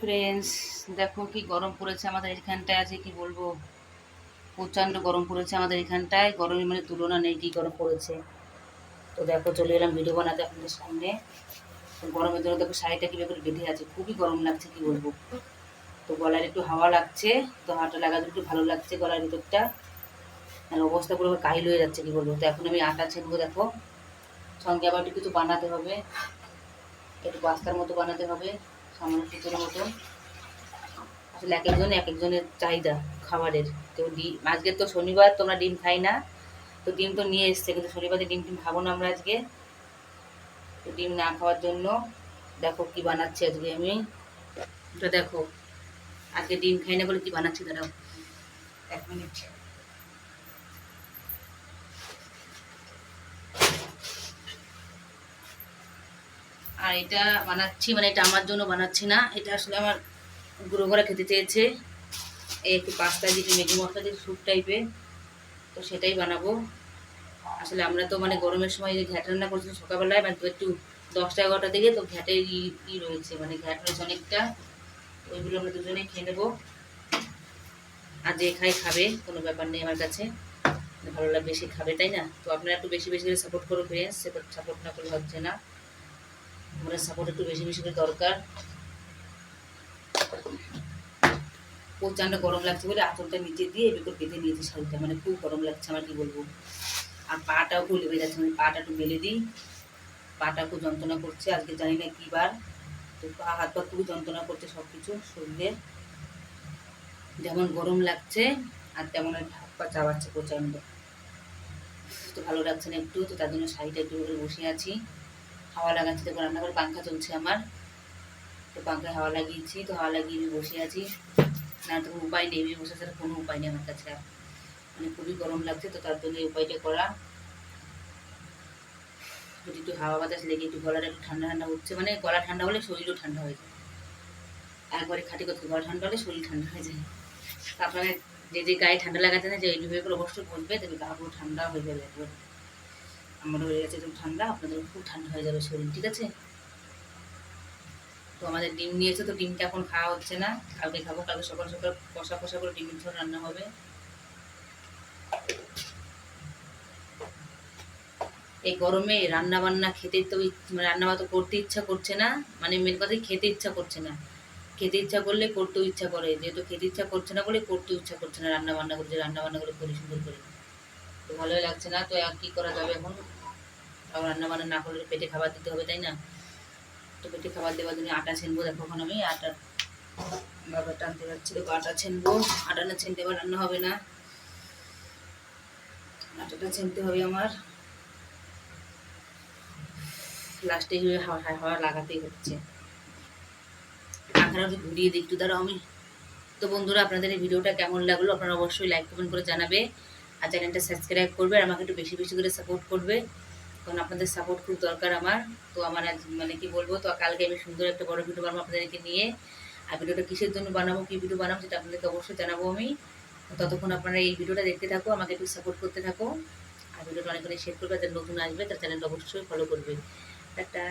Friends, দেখো কি গরম পড়েছে আমাদের এখানটায়। আজকে কি বলবো, প্রচণ্ড গরম পড়েছে আমাদের এখানটায়। গরমের মানে তুলনা নেই, কি গরম পড়েছে। তো দেখো চলে এলাম ভিডিও বানাতে আপনাদের সামনে। তো গরমের জন্য দেখো শাড়িটা কীভাবে করে বেঁধে আছে, খুবই গরম লাগছে কি বলবো। তো গলায় একটু হাওয়া লাগছে, তো হাওয়াটা লাগাতে একটু ভালো লাগছে গলার ভিতরটা। আর অবস্থা পুরো কাহিল হয়ে যাচ্ছে কি বলবো। তো এখন আমি আটা ছেনবো দেখো, সঙ্গে আবার একটু কিছু বানাতে হবে, একটু পাস্তার মতো বানাতে হবে, সামান্য কিছুর মতো। আসলে এক একজনের চাহিদা খাবারের। তো ডিম আজকে তো শনিবার, তোমরা ডিম খাই না, তো ডিম তো নিয়ে এসছে, কিন্তু শনিবারে ডিম টিম খাবো না আমরা আজকে। তো ডিম না খাওয়ার জন্য দেখো কি বানাচ্ছি আজকে আমি। তো দেখো আজকে ডিম খাই না বলে কি বানাচ্ছি, দাঁড়াও 1 মিনিট। আর এটা বানাচ্ছি, মানে এটা আমার জন্য বানাচ্ছি না, এটা আসলে আমার গুঁড়ো করে খেতে চেয়েছে। এই একটু পাস্তা দিয়ে ম্যাগি মশলা দিয়ে স্যুপ টাইপের, তো সেটাই বানাবো। আসলে আমরা তো মানে গরমের সময় যে ঘ্যাট রান্না করছি সকালবেলায়, মানে তো একটু 10টা 11টার দিকে, তো ঘ্যাটের ই রয়েছে, মানে ঘ্যাট রয়েছে অনেকটা। ওইগুলো আমরা দুজনেই খেয়ে নেবো। আর যে খাই খাবে, কোনো ব্যাপার নেই আমার কাছে, ভালো লাগবে সে খাবে, তাই না? তো আপনারা একটু বেশি বেশি করে সাপোর্ট করো ফ্রেন্ডস, সাপোর্ট না করলে হচ্ছে না। আমাদের সাপোর্ট একটু বেশি বেশি করে দরকার। প্রচণ্ড গরম লাগছে বলে আঁচলটা নিচে দিয়ে এবার বেঁধে নিয়েছি শাড়িটা, মানে খুব গরম লাগছে আমার, কি বলবো। আর পাটাও খুব লেগে যাচ্ছে, মানে পাটা একটু মেলে দিই। পাটা খুব যন্ত্রণা করছে, আজকে জানি না কী বার। তো পা হাত পা খুবই যন্ত্রণা করছে, সব কিছু শরীরে যেমন গরম লাগছে, আর তেমন হাত পা চাবাচ্ছে প্রচণ্ড। তো ভালো লাগছে না একটু, তো তার জন্য শাড়িটা একটু করে বসে আছি, হাওয়া লাগাচ্ছি। দেখো রান্নাঘরে পাংখা চলছে আমার, তো পাংখায় হাওয়া লাগিয়েছি, তো হাওয়া লাগিয়ে আমি বসে আছি। না তো উপায় নেই, বসে ছাড়া কোনো উপায় নেই আমার কাছে আর, মানে খুবই গরম লাগছে, তো তার জন্য এই উপায়টা করা। যদি একটু হাওয়া বাতাস লেগে একটু গলাটা একটু ঠান্ডা ঠান্ডা হচ্ছে, মানে গলা ঠান্ডা হলে শরীরও ঠান্ডা হয়ে যায়। একবারে খাঁটি কথা, গলা ঠান্ডা হলে শরীর ঠান্ডা হয়ে যায়। আপনার যে যে গায়ে ঠান্ডা লাগাচ্ছে না, যে এই ডুবে অবশ্যই বসবে, তবে গা পুরো ঠান্ডা হয়ে যাবে একবার। আমারও হয়ে গেছে একদম ঠান্ডা, আপনাদের খুব ঠান্ডা হয়ে যাবে শরীর, ঠিক আছে? তো আমাদের ডিম নিয়েছে, তো ডিমটা এখন খাওয়া হচ্ছে না, কালকে খাবো। কালকে সকাল সকাল কষা কষা করে ডিমের ঝোল রান্না হবে। এই গরমে রান্না বান্না খেতে তো রান্না বান্না করতে ইচ্ছা করছে না, মানে মেন কথাই খেতে ইচ্ছা করছে না। খেতে ইচ্ছা করলে করতেও ইচ্ছা করে, যেহেতু খেতে ইচ্ছা করছে না বলে করতেও ইচ্ছা করছে না। রান্না বান্না করে যে রান্না বান্না করে করি সুন্দর করে, তো ভালোই লাগছে না। তো আর কি করা যাবে এখন, রান্না বান্না না করলে পেটে খাবার দিতে হবে, তাই না? তো পেটে খাবার দেওয়ার জন্য আটা ছেনবো। দেখো এখন আমি আটা বাবা টানতে পারছি, দেখো আটা ছেনবো। আটা না ছেনতে আবার রান্না হবে না, আটাটা ছেনতে হবে আমার। লাস্টে হাওয়া হাওয়া লাগাতেই হচ্ছে। পাখাটা একটু ঘুরিয়ে দিই একটু, দাঁড়াও আমি। তো বন্ধুরা, আপনাদের এই ভিডিওটা কেমন লাগলো আপনারা অবশ্যই লাইক কমেন্ট করে জানাবে, আর চ্যানেলটা সাবস্ক্রাইব করবে, আর আমাকে একটু বেশি বেশি করে সাপোর্ট করবে, কারণ আপনাদের সাপোর্ট খুব দরকার আমার। তো আমার আজ মানে কি বলবো, তো কালকে আমি সুন্দর একটা বড় ভিডিও বানাবো আপনাদেরকে নিয়ে। আর ভিডিওটা কিসের জন্য বানাবো, কী ভিডিও বানাবো, সেটা আপনাদেরকে অবশ্যই জানাবো আমি। ততক্ষণ আপনারা এই ভিডিওটা দেখতে থাকো, আমাকে একটু সাপোর্ট করতে থাকো, আর ভিডিওটা অনেক অনেক শেয়ার করবে, যাদের নতুন আসবে তার চ্যানেলটা অবশ্যই ফলো করবে। টাটা।